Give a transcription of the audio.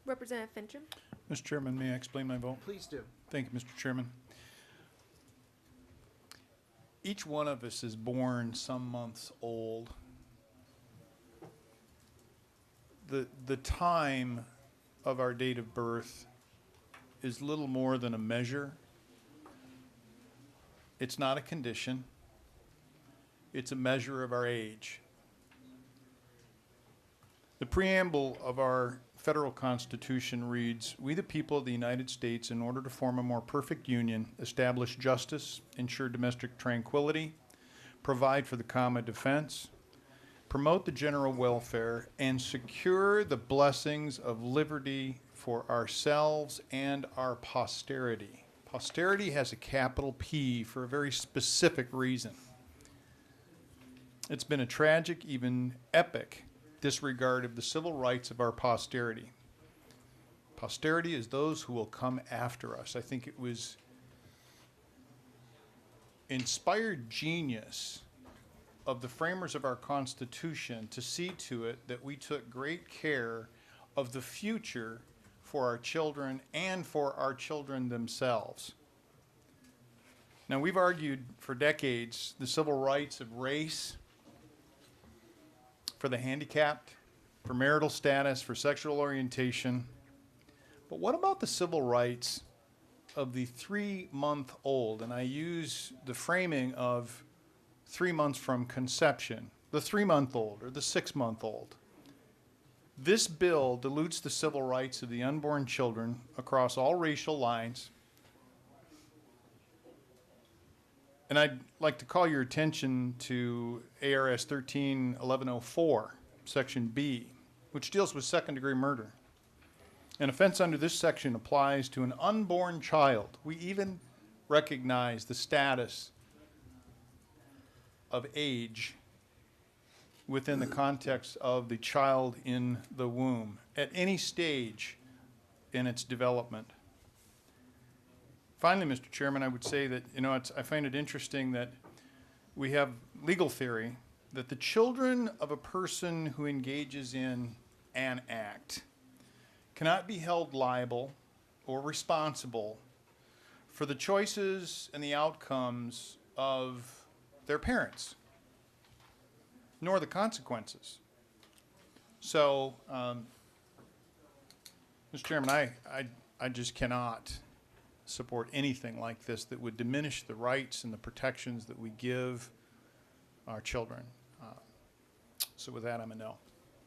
Representative Finchem. Mr. Chairman, may I explain my vote? Please do. Thank you, Mr. Chairman. Each one of us is born some months old. The time of our date of birth is little more than a measure. It's not a condition. It's a measure of our age. The preamble of our federal Constitution reads, "We the people of the United States, in order to form a more perfect union, establish justice, ensure domestic tranquility, provide for the common defense, promote the general welfare, and secure the blessings of liberty for ourselves and our posterity." Posterity has a capital P for a very specific reason. It's been a tragic, even epic, disregard of the civil rights of our posterity. Posterity is those who will come after us. I think it was inspired genius of the framers of our Constitution to see to it that we took great care of the future for our children and for our children themselves. Now, we've argued for decades the civil rights of race, for the handicapped, for marital status, for sexual orientation. But what about the civil rights of the 3-month-old? And I use the framing of 3 months from conception, the 3-month-old or the 6-month-old. This bill dilutes the civil rights of the unborn children across all racial lines. And I'd like to call your attention to ARS 13-1104, Section B, which deals with second-degree murder. An offense under this section applies to an unborn child. We even recognize the status of age within the context of the child in the womb at any stage in its development. Finally, Mr. Chairman, I would say that, I find it interesting that we have legal theory that the children of a person who engages in an act cannot be held liable or responsible for the choices and the outcomes of their parents, nor the consequences. So, Mr. Chairman, I just cannot support anything like this that would diminish the rights and the protections that we give our children. So with that, I'm a no.